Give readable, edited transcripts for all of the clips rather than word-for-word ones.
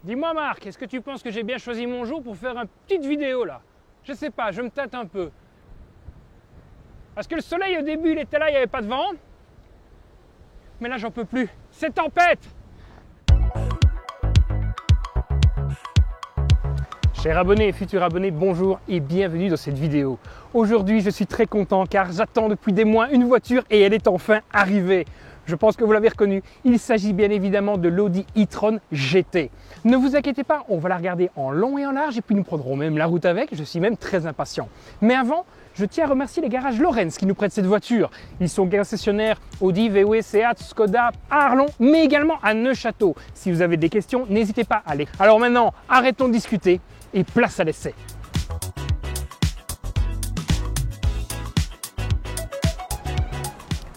Dis-moi Marc, est-ce que tu penses que j'ai bien choisi mon jour pour faire une petite vidéo là? Je sais pas, je me tâte un peu. Parce que le soleil au début il était là, il n'y avait pas de vent. Mais là j'en peux plus. C'est tempête! Chers abonnés et futurs abonnés, bonjour et bienvenue dans cette vidéo. Aujourd'hui je suis très content car j'attends depuis des mois une voiture et elle est enfin arrivée. Je pense que vous l'avez reconnu, il s'agit bien évidemment de l'Audi e-tron GT. Ne vous inquiétez pas, on va la regarder en long et en large et puis nous prendrons même la route avec, je suis même très impatient. Mais avant, je tiens à remercier les garages Lorenz qui nous prêtent cette voiture. Ils sont concessionnaires Audi, VW, Seat, Skoda, à Arlon, mais également à Neufchâteau. Si vous avez des questions, n'hésitez pas à aller. Alors maintenant, arrêtons de discuter et place à l'essai.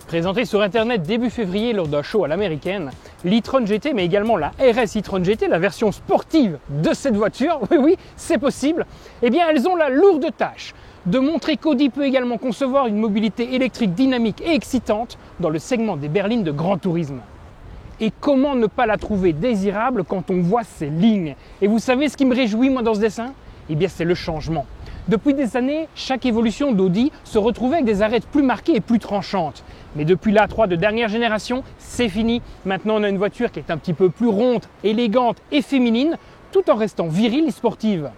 Présenté sur internet début février lors d'un show à l'américaine, l'e-tron GT mais également la RS e-tron GT, la version sportive de cette voiture, oui c'est possible, eh bien elles ont la lourde tâche de montrer qu'Audi peut également concevoir une mobilité électrique dynamique et excitante dans le segment des berlines de grand tourisme. Et comment ne pas la trouver désirable quand on voit ces lignes? Et vous savez ce qui me réjouit moi dans ce dessin? Eh bien c'est le changement. Depuis des années, chaque évolution d'Audi se retrouvait avec des arêtes plus marquées et plus tranchantes. Mais depuis l'A3 de dernière génération, c'est fini. Maintenant, on a une voiture qui est un petit peu plus ronde, élégante et féminine, tout en restant virile et sportive.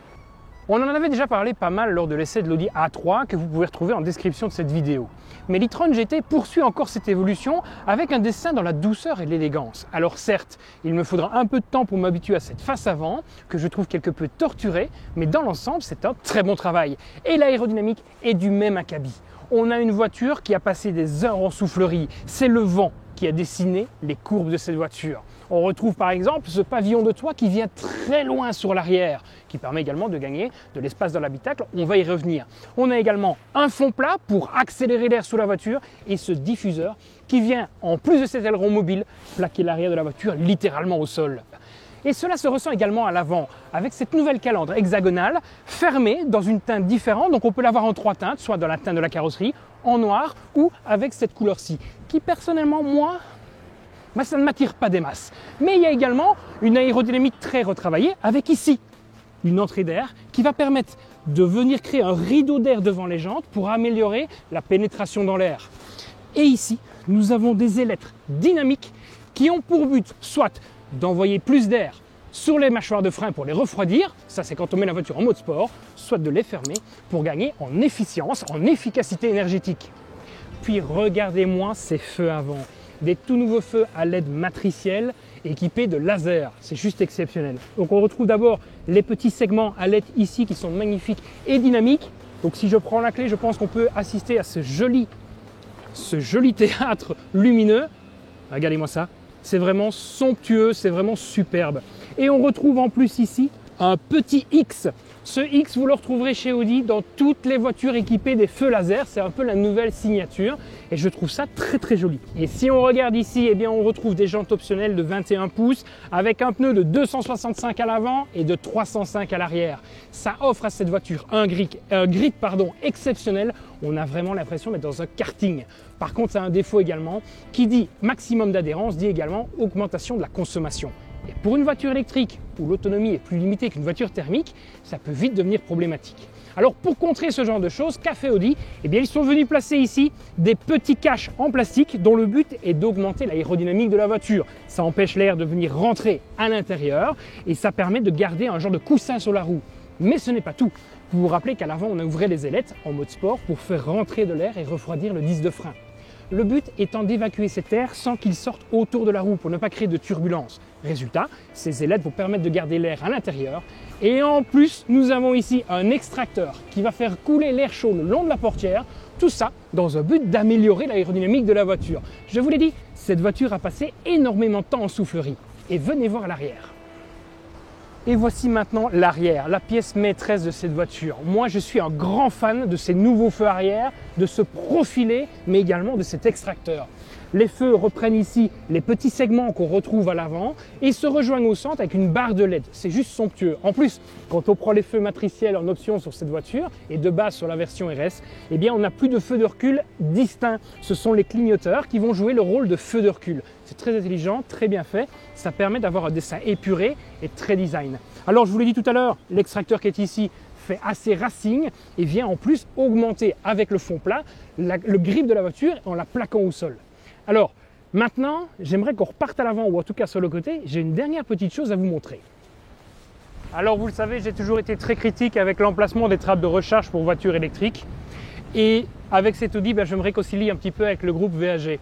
On en avait déjà parlé pas mal lors de l'essai de l'Audi A3 que vous pouvez retrouver en description de cette vidéo. Mais l'e-tron GT poursuit encore cette évolution avec un dessin dans la douceur et l'élégance. Alors certes, il me faudra un peu de temps pour m'habituer à cette face avant, que je trouve quelque peu torturée, mais dans l'ensemble, c'est un très bon travail. Et l'aérodynamique est du même acabit. On a une voiture qui a passé des heures en soufflerie. C'est le vent qui a dessiné les courbes de cette voiture. On retrouve par exemple ce pavillon de toit qui vient très loin sur l'arrière, qui permet également de gagner de l'espace dans l'habitacle. On va y revenir. On a également un fond plat pour accélérer l'air sous la voiture et ce diffuseur qui vient, en plus de cet aileron mobile, plaquer l'arrière de la voiture littéralement au sol. Et cela se ressent également à l'avant, avec cette nouvelle calandre hexagonale, fermée dans une teinte différente. Donc on peut l'avoir en trois teintes, soit dans la teinte de la carrosserie, en noir ou avec cette couleur-ci, qui personnellement, moi, ça ne m'attire pas des masses. Mais il y a également une aérodynamique très retravaillée, avec ici, une entrée d'air qui va permettre de venir créer un rideau d'air devant les jantes pour améliorer la pénétration dans l'air. Et ici, nous avons des ailettes dynamiques qui ont pour but soit d'envoyer plus d'air sur les mâchoires de frein pour les refroidir, ça c'est quand on met la voiture en mode sport, soit de les fermer pour gagner en efficience, en efficacité énergétique. Puis regardez-moi ces feux avant, des tout nouveaux feux à LED matriciel équipés de lasers, c'est juste exceptionnel. Donc on retrouve d'abord les petits segments à LED ici qui sont magnifiques et dynamiques. Donc si je prends la clé, je pense qu'on peut assister à ce joli théâtre lumineux. Regardez-moi ça. C'est vraiment somptueux, c'est vraiment superbe. Et on retrouve en plus ici un petit X. Ce X, vous le retrouverez chez Audi dans toutes les voitures équipées des feux laser. C'est un peu la nouvelle signature et je trouve ça très très joli. Et si on regarde ici, eh bien on retrouve des jantes optionnelles de 21 pouces avec un pneu de 265 à l'avant et de 305 à l'arrière. Ça offre à cette voiture un grip exceptionnel. On a vraiment l'impression d'être dans un karting. Par contre, ça a un défaut également qui dit maximum d'adhérence, dit également augmentation de la consommation. Et pour une voiture électrique où l'autonomie est plus limitée qu'une voiture thermique, ça peut vite devenir problématique. Alors pour contrer ce genre de choses, qu'a fait Audi? Eh bien ils sont venus placer ici des petits caches en plastique dont le but est d'augmenter l'aérodynamique de la voiture. Ça empêche l'air de venir rentrer à l'intérieur et ça permet de garder un genre de coussin sur la roue. Mais ce n'est pas tout. Vous vous rappelez qu'à l'avant on a ouvert les ailettes en mode sport pour faire rentrer de l'air et refroidir le disque de frein. Le but étant d'évacuer cet air sans qu'il sorte autour de la roue pour ne pas créer de turbulence. Résultat, ces ailettes vont permettre de garder l'air à l'intérieur. Et en plus, nous avons ici un extracteur qui va faire couler l'air chaud le long de la portière. Tout ça dans un but d'améliorer l'aérodynamique de la voiture. Je vous l'ai dit, cette voiture a passé énormément de temps en soufflerie. Et venez voir à l'arrière. Et voici maintenant l'arrière, la pièce maîtresse de cette voiture. Moi, je suis un grand fan de ces nouveaux feux arrière, de ce profilé, mais également de cet extracteur. Les feux reprennent ici les petits segments qu'on retrouve à l'avant et se rejoignent au centre avec une barre de LED. C'est juste somptueux. En plus, quand on prend les feux matriciels en option sur cette voiture et de base sur la version RS, eh bien on n'a plus de feux de recul distincts. Ce sont les clignoteurs qui vont jouer le rôle de feux de recul. C'est très intelligent, très bien fait. Ça permet d'avoir un dessin épuré et très design. Alors je vous l'ai dit tout à l'heure, l'extracteur qui est ici fait assez racing et vient en plus augmenter avec le fond plat le grip de la voiture en la plaquant au sol. Alors maintenant, j'aimerais qu'on reparte à l'avant ou en tout cas sur le côté. J'ai une dernière petite chose à vous montrer. Alors vous le savez, j'ai toujours été très critique avec l'emplacement des trappes de recharge pour voitures électriques et avec cet Audi, je me réconcilie un petit peu avec le groupe VAG.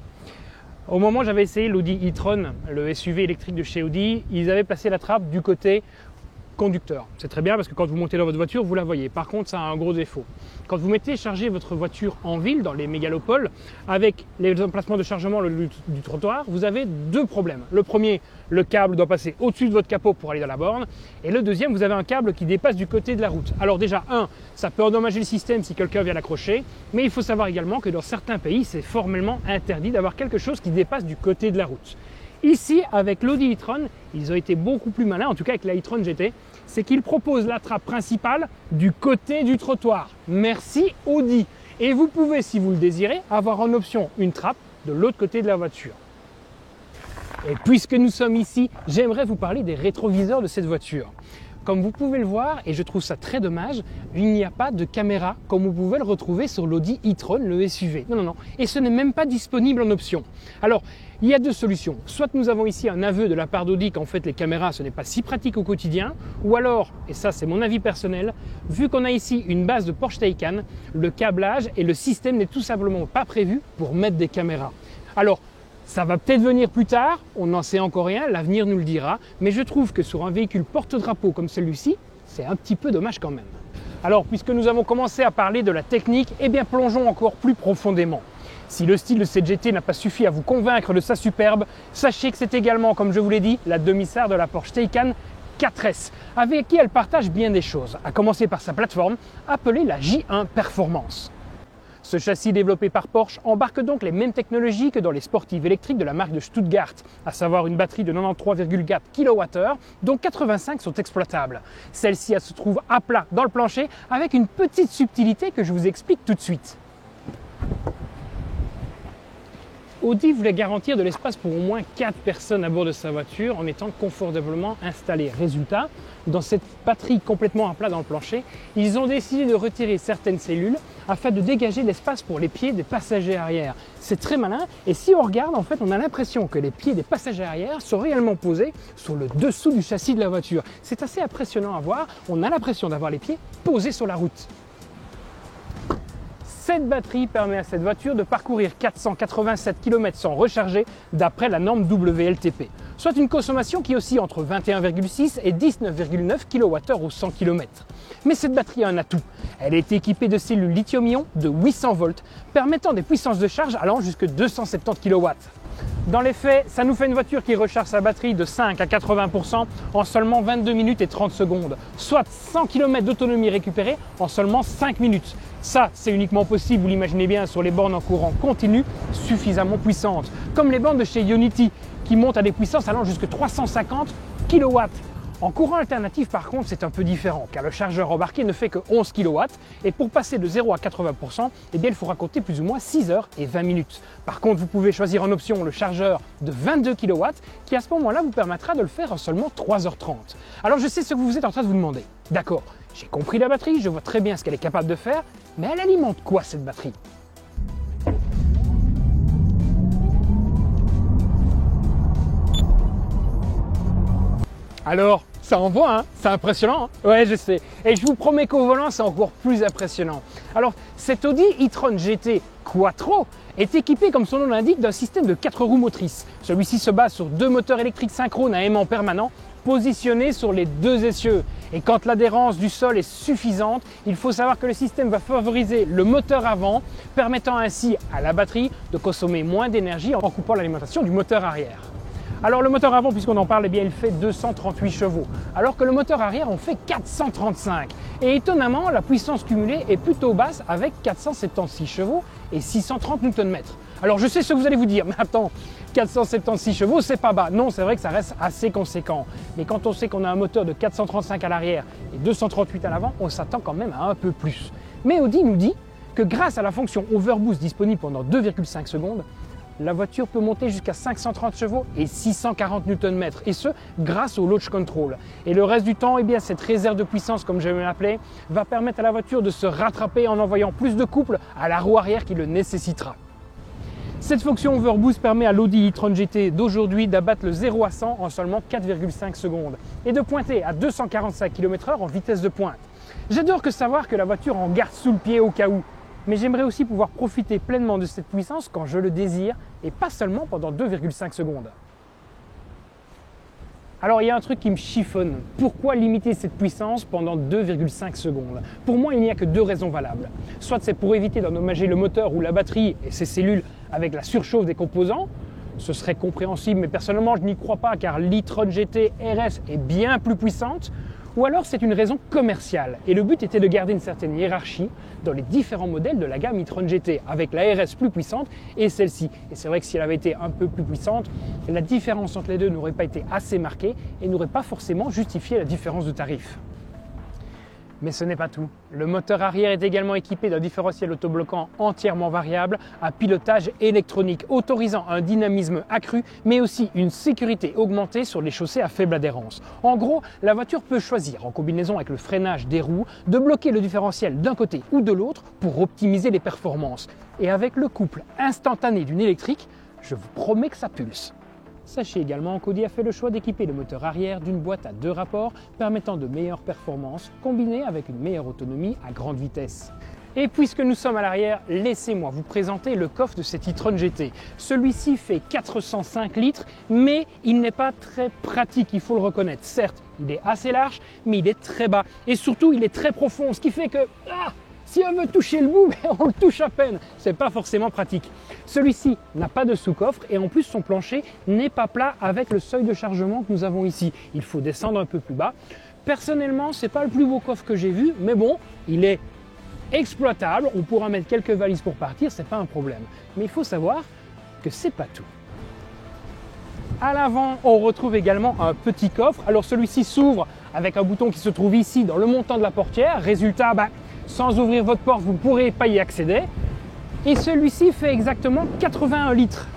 Au moment où j'avais essayé l'Audi e-tron, le SUV électrique de chez Audi, ils avaient placé la trappe du côté conducteur. C'est très bien parce que quand vous montez dans votre voiture, vous la voyez. Par contre, ça a un gros défaut. Quand vous mettez charger votre voiture en ville, dans les mégalopoles, avec les emplacements de chargement du trottoir, vous avez deux problèmes. Le premier, le câble doit passer au-dessus de votre capot pour aller dans la borne. Et le deuxième, vous avez un câble qui dépasse du côté de la route. Alors déjà, ça peut endommager le système si quelqu'un vient l'accrocher. Mais il faut savoir également que dans certains pays, c'est formellement interdit d'avoir quelque chose qui dépasse du côté de la route. Ici, avec l'Audi e-tron, ils ont été beaucoup plus malins, en tout cas avec la e-tron GT, c'est qu'ils proposent la trappe principale du côté du trottoir. Merci Audi. Et vous pouvez, si vous le désirez, avoir en option une trappe de l'autre côté de la voiture. Et puisque nous sommes ici, j'aimerais vous parler des rétroviseurs de cette voiture. Comme vous pouvez le voir, et je trouve ça très dommage, il n'y a pas de caméra comme vous pouvez le retrouver sur l'Audi e-tron, le SUV. Non. Et ce n'est même pas disponible en option. Alors, il y a deux solutions. Soit nous avons ici un aveu de la part d'Audi qu'en fait les caméras ce n'est pas si pratique au quotidien, ou alors, et ça c'est mon avis personnel, vu qu'on a ici une base de Porsche Taycan, le câblage et le système n'est tout simplement pas prévu pour mettre des caméras. Alors, ça va peut-être venir plus tard, on n'en sait encore rien, l'avenir nous le dira, mais je trouve que sur un véhicule porte-drapeau comme celui-ci, c'est un petit peu dommage quand même. Alors, puisque nous avons commencé à parler de la technique, eh bien plongeons encore plus profondément. Si le style de cette GT n'a pas suffi à vous convaincre de sa superbe, sachez que c'est également, comme je vous l'ai dit, la demi-sœur de la Porsche Taycan 4S, avec qui elle partage bien des choses, à commencer par sa plateforme, appelée la J1 Performance. Ce châssis développé par Porsche embarque donc les mêmes technologies que dans les sportives électriques de la marque de Stuttgart, à savoir une batterie de 93,4 kWh, dont 85 sont exploitables. Celle-ci se trouve à plat dans le plancher avec une petite subtilité que je vous explique tout de suite. Audi voulait garantir de l'espace pour au moins 4 personnes à bord de sa voiture en étant confortablement installés. Résultat, dans cette batterie complètement à plat dans le plancher, ils ont décidé de retirer certaines cellules afin de dégager l'espace pour les pieds des passagers arrière. C'est très malin et si on regarde, en fait, on a l'impression que les pieds des passagers arrière sont réellement posés sur le dessous du châssis de la voiture. C'est assez impressionnant à voir, on a l'impression d'avoir les pieds posés sur la route. Cette batterie permet à cette voiture de parcourir 487 km sans recharger d'après la norme WLTP, soit une consommation qui oscille entre 21,6 et 19,9 kWh au 100 km. Mais cette batterie a un atout. Elle est équipée de cellules lithium-ion de 800 volts, permettant des puissances de charge allant jusqu'à 270 kW. Dans les faits, ça nous fait une voiture qui recharge sa batterie de 5 à 80% en seulement 22 minutes et 30 secondes, soit 100 km d'autonomie récupérée en seulement 5 minutes. Ça, c'est uniquement possible, vous l'imaginez bien, sur les bornes en courant continu suffisamment puissantes, comme les bornes de chez Ionity, qui montent à des puissances allant jusqu'à 350 kW. En courant alternatif, par contre, c'est un peu différent, car le chargeur embarqué ne fait que 11 kW, et pour passer de 0 à 80%, eh bien, il faudra compter plus ou moins 6 heures et 20 minutes. Par contre, vous pouvez choisir en option le chargeur de 22 kW, qui à ce moment-là vous permettra de le faire en seulement 3h30. Alors je sais ce que vous êtes en train de vous demander. D'accord, j'ai compris la batterie, je vois très bien ce qu'elle est capable de faire, mais elle alimente quoi cette batterie ? Alors, ça envoie, hein? C'est impressionnant, hein? Ouais, je sais. Et je vous promets qu'au volant, c'est encore plus impressionnant. Alors, cet Audi e-tron GT Quattro est équipé, comme son nom l'indique, d'un système de 4 roues motrices. Celui-ci se base sur 2 moteurs électriques synchrones à aimant permanent, positionnés sur les 2 essieux. Et quand l'adhérence du sol est suffisante, il faut savoir que le système va favoriser le moteur avant, permettant ainsi à la batterie de consommer moins d'énergie en coupant l'alimentation du moteur arrière. Alors le moteur avant, puisqu'on en parle, eh bien, il fait 238 chevaux, alors que le moteur arrière en fait 435. Et étonnamment, la puissance cumulée est plutôt basse avec 476 chevaux et 630 Nm. Alors je sais ce que vous allez vous dire, mais attends, 476 chevaux, c'est pas bas. Non, c'est vrai que ça reste assez conséquent. Mais quand on sait qu'on a un moteur de 435 à l'arrière et 238 à l'avant, on s'attend quand même à un peu plus. Mais Audi nous dit que grâce à la fonction Overboost disponible pendant 2,5 secondes, la voiture peut monter jusqu'à 530 chevaux et 640 Nm, et ce, grâce au Launch Control. Et le reste du temps, eh bien, cette réserve de puissance, comme je vais l'appeler, va permettre à la voiture de se rattraper en envoyant plus de couple à la roue arrière qui le nécessitera. Cette fonction Overboost permet à l'Audi e-tron GT d'aujourd'hui d'abattre le 0 à 100 en seulement 4,5 secondes et de pointer à 245 km/h en vitesse de pointe. J'adore savoir que la voiture en garde sous le pied au cas où. Mais j'aimerais aussi pouvoir profiter pleinement de cette puissance quand je le désire et pas seulement pendant 2,5 secondes. Alors il y a un truc qui me chiffonne. Pourquoi limiter cette puissance pendant 2,5 secondes? Pour moi, il n'y a que deux raisons valables. Soit c'est pour éviter d'endommager le moteur ou la batterie et ses cellules avec la surchauffe des composants. Ce serait compréhensible, mais personnellement je n'y crois pas car l'e-tron GT RS est bien plus puissante. Ou alors c'est une raison commerciale et le but était de garder une certaine hiérarchie dans les différents modèles de la gamme e-tron GT avec la RS plus puissante et celle-ci. Et c'est vrai que si elle avait été un peu plus puissante, la différence entre les deux n'aurait pas été assez marquée et n'aurait pas forcément justifié la différence de tarif. Mais ce n'est pas tout. Le moteur arrière est également équipé d'un différentiel autobloquant entièrement variable à pilotage électronique, autorisant un dynamisme accru, mais aussi une sécurité augmentée sur les chaussées à faible adhérence. En gros, la voiture peut choisir, en combinaison avec le freinage des roues, de bloquer le différentiel d'un côté ou de l'autre pour optimiser les performances. Et avec le couple instantané d'une électrique, je vous promets que ça pulse. Sachez également qu'Audi a fait le choix d'équiper le moteur arrière d'une boîte à 2 rapports permettant de meilleures performances combinées avec une meilleure autonomie à grande vitesse. Et puisque nous sommes à l'arrière, laissez-moi vous présenter le coffre de cet e-tron GT. Celui-ci fait 405 litres, mais il n'est pas très pratique, il faut le reconnaître. Certes, il est assez large, mais il est très bas. Et surtout, il est très profond, ce qui fait que si on veut toucher le bout, on le touche à peine. C'est pas forcément pratique. Celui-ci n'a pas de sous-coffre et en plus son plancher n'est pas plat avec le seuil de chargement que nous avons ici. Il faut descendre un peu plus bas. Personnellement, c'est pas le plus beau coffre que j'ai vu, mais bon, il est exploitable. On pourra mettre quelques valises pour partir, c'est pas un problème. Mais il faut savoir que c'est pas tout. À l'avant, on retrouve également un petit coffre. Alors celui-ci s'ouvre avec un bouton qui se trouve ici dans le montant de la portière. Résultat, sans ouvrir votre porte, vous ne pourrez pas y accéder. Et celui-ci fait exactement 81 litres.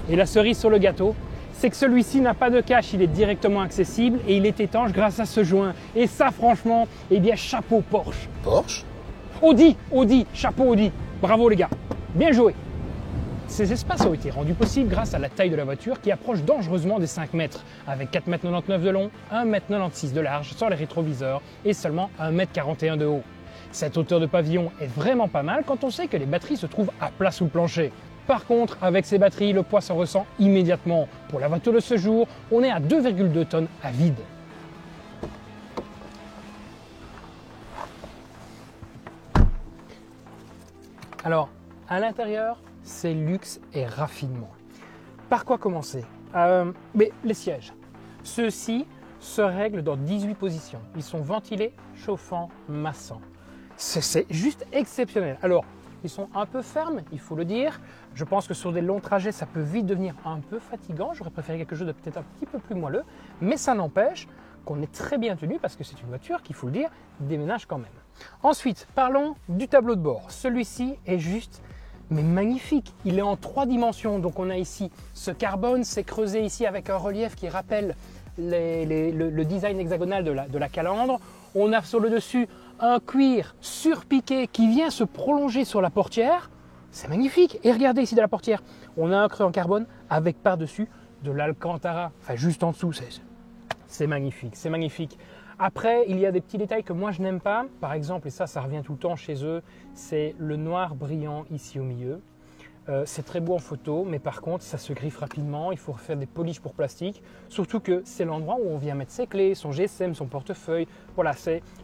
Et la cerise sur le gâteau, c'est que celui-ci n'a pas de cache, il est directement accessible et il est étanche grâce à ce joint. Et ça, franchement, eh bien, chapeau Porsche. Porsche? Audi, chapeau Audi. Bravo les gars, bien joué. Ces espaces ont été rendus possibles grâce à la taille de la voiture qui approche dangereusement des 5 mètres, avec 4,99 m de long, 1,96 m de large sans les rétroviseurs et seulement 1,41 m de haut. Cette hauteur de pavillon est vraiment pas mal quand on sait que les batteries se trouvent à plat sous le plancher. Par contre, avec ces batteries, le poids s'en ressent immédiatement. Pour la voiture de ce jour, on est à 2,2 tonnes à vide. Alors, à l'intérieur, c'est luxe et raffinement. Par quoi commencer? Mais les sièges. Ceux-ci se règlent dans 18 positions. Ils sont ventilés, chauffants, massants. C'est juste exceptionnel. Alors, ils sont un peu fermes, il faut le dire. Je pense que sur des longs trajets, ça peut vite devenir un peu fatigant. J'aurais préféré quelque chose de peut-être un petit peu plus moelleux. Mais ça n'empêche qu'on est très bien tenu parce que c'est une voiture qui, il faut le dire, déménage quand même. Ensuite, parlons du tableau de bord. Celui-ci est juste mais magnifique. Il est en 3 dimensions. Donc on a ici ce carbone, c'est creusé ici avec un relief qui rappelle le design hexagonal de la calandre. On a sur le dessus un cuir surpiqué qui vient se prolonger sur la portière. C'est magnifique. Et regardez ici de la portière, on a un creux en carbone avec par-dessus de l'Alcantara. Enfin, juste en dessous, c'est magnifique, c'est magnifique. Après, il y a des petits détails que moi je n'aime pas. Par exemple, et ça revient tout le temps chez eux, c'est le noir brillant ici au milieu. C'est très beau en photo, mais par contre, ça se griffe rapidement. Il faut refaire des polish pour plastique. Surtout que c'est l'endroit où on vient mettre ses clés, son GSM, son portefeuille. Voilà,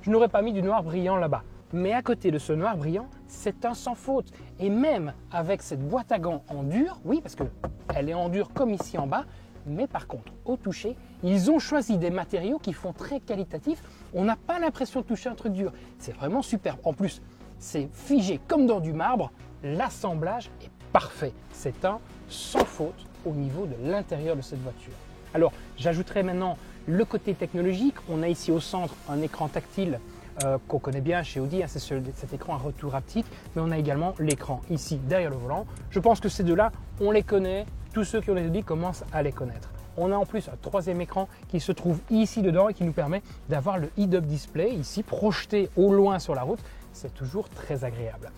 je n'aurais pas mis du noir brillant là-bas. Mais à côté de ce noir brillant, c'est un sans faute. Et même avec cette boîte à gants en dur, oui, parce qu'elle est en dur comme ici en bas, mais par contre, au toucher, ils ont choisi des matériaux qui font très qualitatifs. On n'a pas l'impression de toucher un truc dur. C'est vraiment superbe. En plus, c'est figé comme dans du marbre. L'assemblage est parfait. C'est un sans faute au niveau de l'intérieur de cette voiture. Alors, j'ajouterai maintenant le côté technologique. On a ici au centre un écran tactile qu'on connaît bien chez Audi, c'est cet écran à retour haptique, mais on a également l'écran ici derrière le volant. Je pense que ces deux-là, on les connaît, tous ceux qui ont les Audi commencent à les connaître. On a en plus un troisième écran qui se trouve ici dedans et qui nous permet d'avoir le head-up display ici projeté au loin sur la route. C'est toujours très agréable.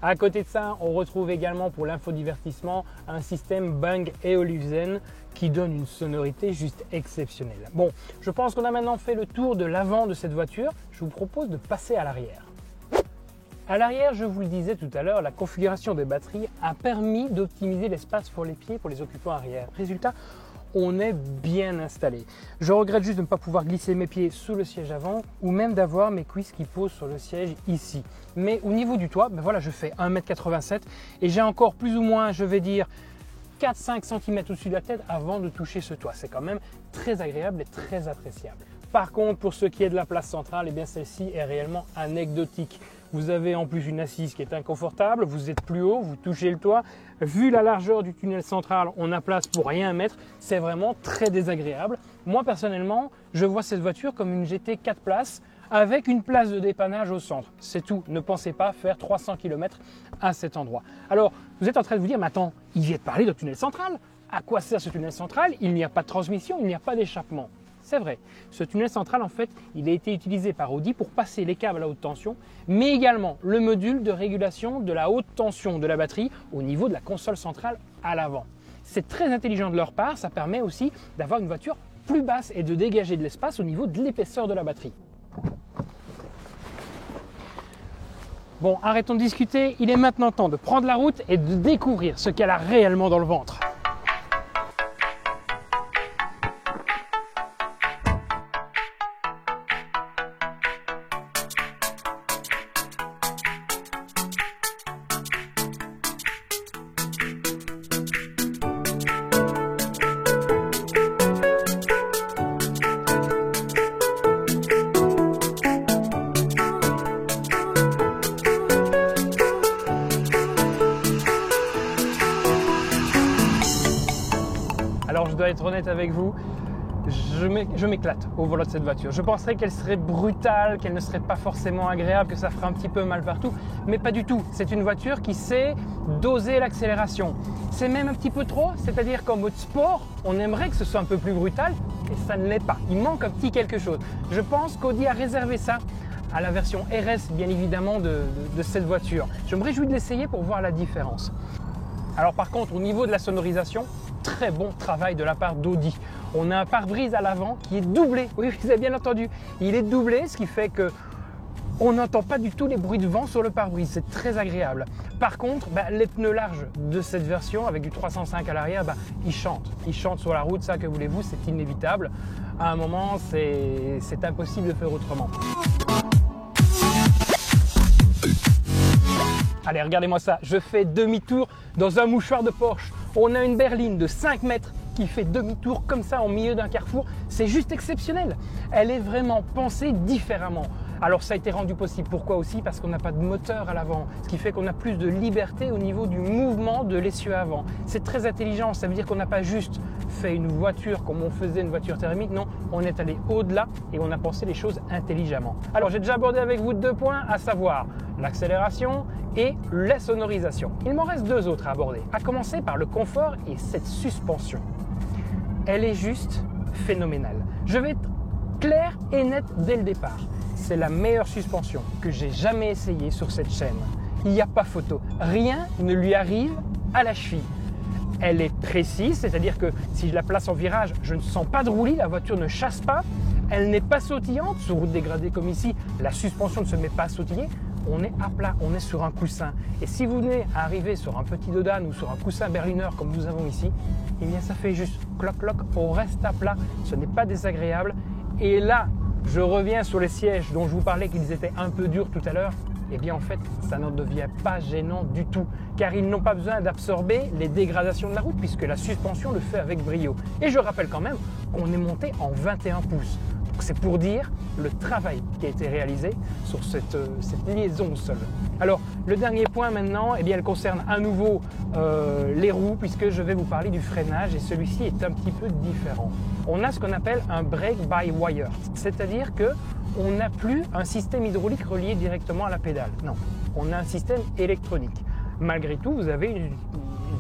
À côté de ça, on retrouve également pour l'infodivertissement un système Bang & Olufsen qui donne une sonorité juste exceptionnelle. Bon, je pense qu'on a maintenant fait le tour de l'avant de cette voiture. Je vous propose de passer à l'arrière. À l'arrière, je vous le disais tout à l'heure, la configuration des batteries a permis d'optimiser l'espace pour les pieds pour les occupants arrière. Résultat, on est bien installé. Je regrette juste de ne pas pouvoir glisser mes pieds sous le siège avant ou même d'avoir mes cuisses qui posent sur le siège ici. Mais au niveau du toit, ben voilà, je fais 1,87 m et j'ai encore plus ou moins, je vais dire, 4-5 cm au-dessus de la tête avant de toucher ce toit. C'est quand même très agréable et très appréciable. Par contre, pour ce qui est de la place centrale, eh bien celle-ci est réellement anecdotique. Vous avez en plus une assise qui est inconfortable, vous êtes plus haut, vous touchez le toit. Vu la largeur du tunnel central, on a place pour rien mettre. C'est vraiment très désagréable. Moi personnellement, je vois cette voiture comme une GT 4 places avec une place de dépannage au centre. C'est tout. Ne pensez pas faire 300 km à cet endroit. Alors, vous êtes en train de vous dire, mais attends, il vient de parler de tunnel central. À quoi sert ce tunnel central? Il n'y a pas de transmission, il n'y a pas d'échappement. C'est vrai, ce tunnel central, en fait, il a été utilisé par Audi pour passer les câbles à haute tension, mais également le module de régulation de la haute tension de la batterie au niveau de la console centrale à l'avant. C'est très intelligent de leur part, ça permet aussi d'avoir une voiture plus basse et de dégager de l'espace au niveau de l'épaisseur de la batterie. Bon, arrêtons de discuter, il est maintenant temps de prendre la route et de découvrir ce qu'elle a réellement dans le ventre. Alors je dois être honnête avec vous, je m'éclate au volant de cette voiture. Je penserais qu'elle serait brutale, qu'elle ne serait pas forcément agréable, que ça ferait un petit peu mal partout, mais pas du tout. C'est une voiture qui sait doser l'accélération. C'est même un petit peu trop, c'est-à-dire qu'en mode sport, on aimerait que ce soit un peu plus brutal et ça ne l'est pas. Il manque un petit quelque chose. Je pense qu'Audi a réservé ça à la version RS, bien évidemment, de cette voiture. Je me réjouis de l'essayer pour voir la différence. Alors par contre, au niveau de la sonorisation, très bon travail de la part d'Audi. On a un pare-brise à l'avant qui est doublé. Oui, vous avez bien entendu. Il est doublé, ce qui fait que on n'entend pas du tout les bruits de vent sur le pare-brise. C'est très agréable. Par contre, les pneus larges de cette version, avec du 305 à l'arrière, ils chantent. Ils chantent sur la route, ça que voulez-vous, c'est inévitable. À un moment, c'est impossible de faire autrement. Allez, regardez-moi ça, je fais demi-tour dans un mouchoir de Porsche. On a une berline de 5 mètres qui fait demi-tour comme ça au milieu d'un carrefour. C'est juste exceptionnel. Elle est vraiment pensée différemment. Alors ça a été rendu possible, pourquoi aussi? Parce qu'on n'a pas de moteur à l'avant, ce qui fait qu'on a plus de liberté au niveau du mouvement de l'essieu avant. C'est très intelligent, ça veut dire qu'on n'a pas juste fait une voiture comme on faisait une voiture thermique, non, on est allé au-delà et on a pensé les choses intelligemment. Alors j'ai déjà abordé avec vous 2 points, à savoir l'accélération et la sonorisation. Il m'en reste 2 autres à aborder, à commencer par le confort et cette suspension. Elle est juste phénoménale. Je vais être clair et net dès le départ. C'est la meilleure suspension que j'ai jamais essayée sur cette chaîne. Il n'y a pas photo. Rien ne lui arrive à la cheville. Elle est précise, c'est-à-dire que si je la place en virage, je ne sens pas de roulis, la voiture ne chasse pas. Elle n'est pas sautillante. Sur route dégradée comme ici, la suspension ne se met pas à sautiller. On est à plat, on est sur un coussin. Et si vous venez à arriver sur un petit Dodane ou sur un coussin berliner comme nous avons ici, eh bien ça fait juste cloc-cloc, on reste à plat, ce n'est pas désagréable. Et là, je reviens sur les sièges dont je vous parlais qu'ils étaient un peu durs tout à l'heure. Eh bien en fait, ça ne devient pas gênant du tout, car ils n'ont pas besoin d'absorber les dégradations de la route puisque la suspension le fait avec brio. Et je rappelle quand même qu'on est monté en 21 pouces. C'est pour dire le travail qui a été réalisé sur cette liaison au sol. Alors, le dernier point maintenant, eh bien, elle concerne à nouveau les roues, puisque je vais vous parler du freinage, et celui-ci est un petit peu différent. On a ce qu'on appelle un brake by wire, c'est-à-dire qu'on n'a plus un système hydraulique relié directement à la pédale. Non, on a un système électronique. Malgré tout, vous avez une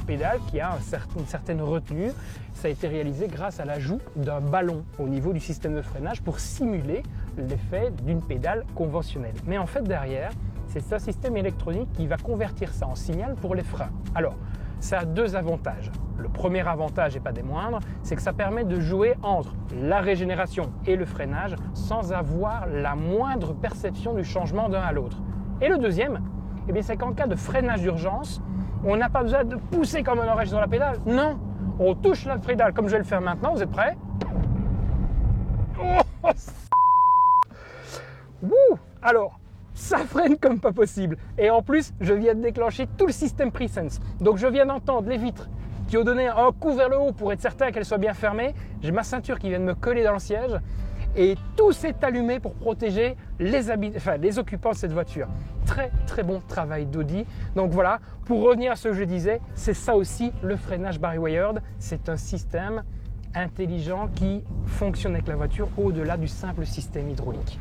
pédale qui a une certaine retenue. Ça a été réalisé grâce à l'ajout d'un ballon au niveau du système de freinage pour simuler l'effet d'une pédale conventionnelle. Mais en fait, derrière, c'est ce système électronique qui va convertir ça en signal pour les freins. Alors, ça a deux avantages. Le premier avantage, et pas des moindres, c'est que ça permet de jouer entre la régénération et le freinage sans avoir la moindre perception du changement d'un à l'autre. Et le deuxième, eh bien, c'est qu'en cas de freinage d'urgence, on n'a pas besoin de pousser comme un orage sur la pédale. Non, on touche la pédale comme je vais le faire maintenant. Vous êtes prêts? Oh, Wouh! Alors, ça freine comme pas possible. Et en plus, je viens de déclencher tout le système Presense. Donc, je viens d'entendre les vitres qui ont donné un coup vers le haut pour être certain qu'elles soient bien fermées. J'ai ma ceinture qui vient de me coller dans le siège. Et tout s'est allumé pour protéger les occupants de cette voiture. Très très bon travail d'Audi. Donc voilà, pour revenir à ce que je disais, c'est ça aussi le freinage by-wired. C'est un système intelligent qui fonctionne avec la voiture au-delà du simple système hydraulique.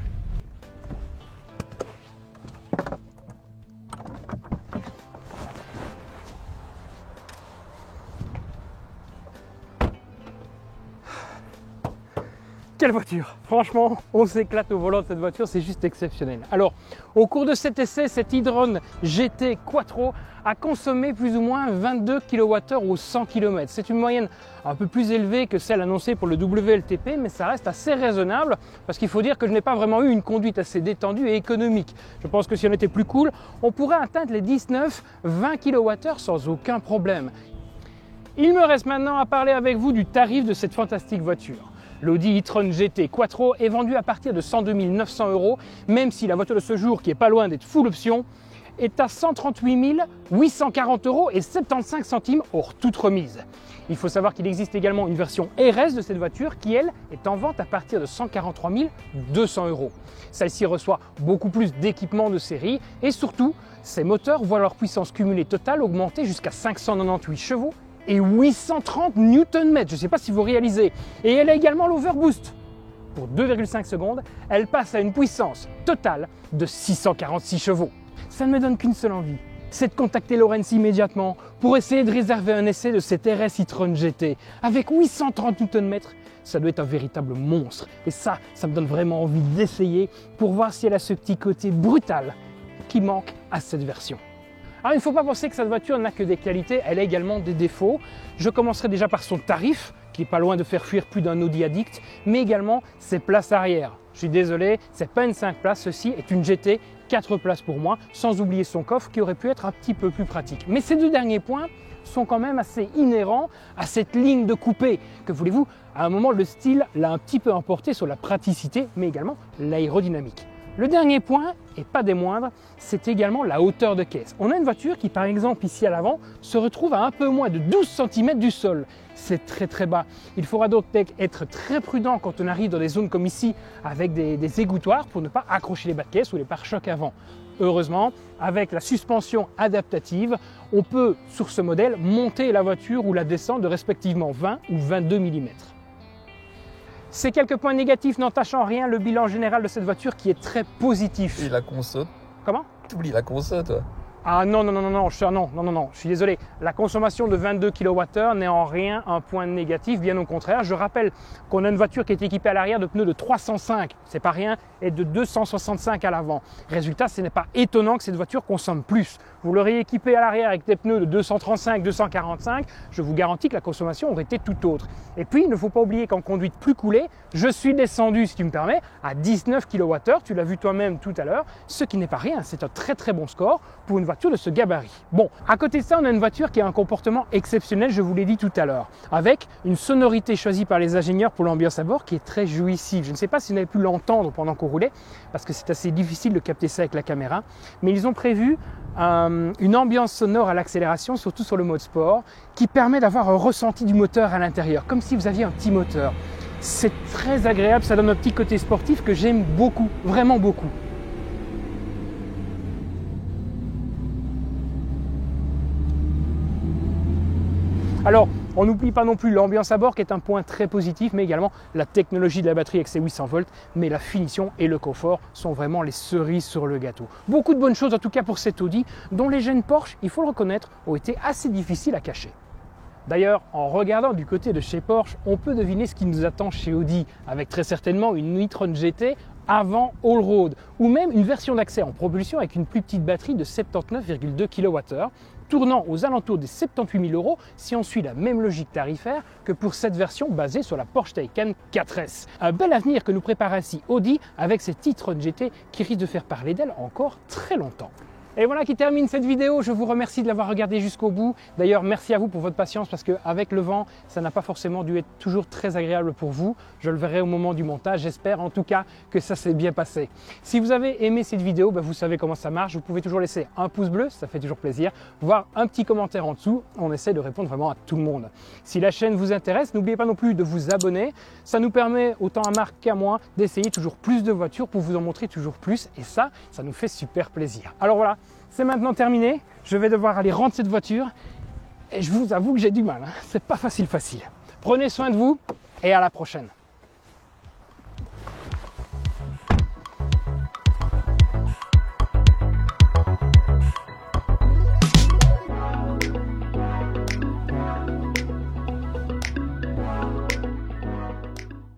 Quelle voiture! Franchement, on s'éclate au volant de cette voiture, c'est juste exceptionnel. Alors, au cours de cet essai, cette e-tron GT Quattro a consommé plus ou moins 22 kWh au 100 km. C'est une moyenne un peu plus élevée que celle annoncée pour le WLTP, mais ça reste assez raisonnable parce qu'il faut dire que je n'ai pas vraiment eu une conduite assez détendue et économique. Je pense que si on était plus cool, on pourrait atteindre les 19-20 kWh sans aucun problème. Il me reste maintenant à parler avec vous du tarif de cette fantastique voiture. L'Audi e-tron GT Quattro est vendu à partir de 102 900 €, même si la voiture de ce jour, qui est pas loin d'être full option, est à 138 840 € et 75 centimes hors toute remise. Il faut savoir qu'il existe également une version RS de cette voiture qui, elle, est en vente à partir de 143 200 €. Celle-ci reçoit beaucoup plus d'équipements de série et surtout, ces moteurs voient leur puissance cumulée totale augmenter jusqu'à 598 chevaux et 830 Nm. Je ne sais pas si vous réalisez. Et elle a également l'overboost. Pour 2,5 secondes, elle passe à une puissance totale de 646 chevaux. Ça ne me donne qu'une seule envie, c'est de contacter Lorenz immédiatement pour essayer de réserver un essai de cette RS e-tron GT. Avec 830 Nm, ça doit être un véritable monstre. Et ça me donne vraiment envie d'essayer pour voir si elle a ce petit côté brutal qui manque à cette version. Alors il ne faut pas penser que cette voiture n'a que des qualités, elle a également des défauts. Je commencerai déjà par son tarif, qui n'est pas loin de faire fuir plus d'un Audi addict, mais également ses places arrière. Je suis désolé, ce n'est pas une 5 places, ceci est une GT 4 places pour moi, sans oublier son coffre qui aurait pu être un petit peu plus pratique. Mais ces deux derniers points sont quand même assez inhérents à cette ligne de coupé. Que voulez-vous, à un moment le style l'a un petit peu emporté sur la praticité, mais également l'aérodynamique. Le dernier point, et pas des moindres, c'est également la hauteur de caisse. On a une voiture qui, par exemple, ici à l'avant, se retrouve à un peu moins de 12 cm du sol. C'est très très bas. Il faudra donc être très prudent quand on arrive dans des zones comme ici, avec des égouttoirs, pour ne pas accrocher les bas de caisse ou les pare-chocs avant. Heureusement, avec la suspension adaptative, on peut, sur ce modèle, monter la voiture ou la descendre de respectivement 20 ou 22 mm. Ces quelques points négatifs n'entachent en rien le bilan général de cette voiture qui est très positif. Et la conso. Comment? T'oublies la conso, toi. Ah non, je suis désolé. La consommation de 22 kWh n'est en rien un point négatif, bien au contraire. Je rappelle qu'on a une voiture qui est équipée à l'arrière de pneus de 305, c'est pas rien, et de 265 à l'avant. Résultat, ce n'est pas étonnant que cette voiture consomme plus. Vous l'auriez équipée à l'arrière avec des pneus de 235, 245, je vous garantis que la consommation aurait été tout autre. Et puis, il ne faut pas oublier qu'en conduite plus coulée, je suis descendu, si tu me permets, à 19 kWh, tu l'as vu toi-même tout à l'heure, ce qui n'est pas rien, c'est un très très bon score pour une voiture de ce gabarit. Bon, à côté de ça, on a une voiture qui a un comportement exceptionnel, je vous l'ai dit tout à l'heure, avec une sonorité choisie par les ingénieurs pour l'ambiance à bord qui est très jouissive. Je ne sais pas si vous avez pu l'entendre pendant qu'on roulait, parce que c'est assez difficile de capter ça avec la caméra, mais ils ont prévu une ambiance sonore à l'accélération, surtout sur le mode sport, qui permet d'avoir un ressenti du moteur à l'intérieur, comme si vous aviez un petit moteur. C'est très agréable, ça donne un petit côté sportif que j'aime beaucoup, vraiment beaucoup. Alors, on n'oublie pas non plus l'ambiance à bord qui est un point très positif, mais également la technologie de la batterie avec ses 800 volts, mais la finition et le confort sont vraiment les cerises sur le gâteau. Beaucoup de bonnes choses en tout cas pour cet Audi, dont les gènes Porsche, il faut le reconnaître, ont été assez difficiles à cacher. D'ailleurs, en regardant du côté de chez Porsche, on peut deviner ce qui nous attend chez Audi, avec très certainement une e-tron GT avant Allroad, ou même une version d'accès en propulsion avec une plus petite batterie de 79,2 kWh, tournant aux alentours des 78 000 € si on suit la même logique tarifaire que pour cette version basée sur la Porsche Taycan 4S. Un bel avenir que nous prépare ainsi Audi avec cette e-tron GT qui risque de faire parler d'elle encore très longtemps. Et voilà qui termine cette vidéo, je vous remercie de l'avoir regardé jusqu'au bout. D'ailleurs, merci à vous pour votre patience parce qu'avec le vent, ça n'a pas forcément dû être toujours très agréable pour vous. Je le verrai au moment du montage, j'espère en tout cas que ça s'est bien passé. Si vous avez aimé cette vidéo, vous savez comment ça marche, vous pouvez toujours laisser un pouce bleu, ça fait toujours plaisir, voire un petit commentaire en dessous, on essaie de répondre vraiment à tout le monde. Si la chaîne vous intéresse, n'oubliez pas non plus de vous abonner, ça nous permet autant à Marc qu'à moi d'essayer toujours plus de voitures pour vous en montrer toujours plus et ça nous fait super plaisir. Alors voilà. C'est maintenant terminé, je vais devoir aller rendre cette voiture et je vous avoue que j'ai du mal, c'est pas facile. Prenez soin de vous et à la prochaine.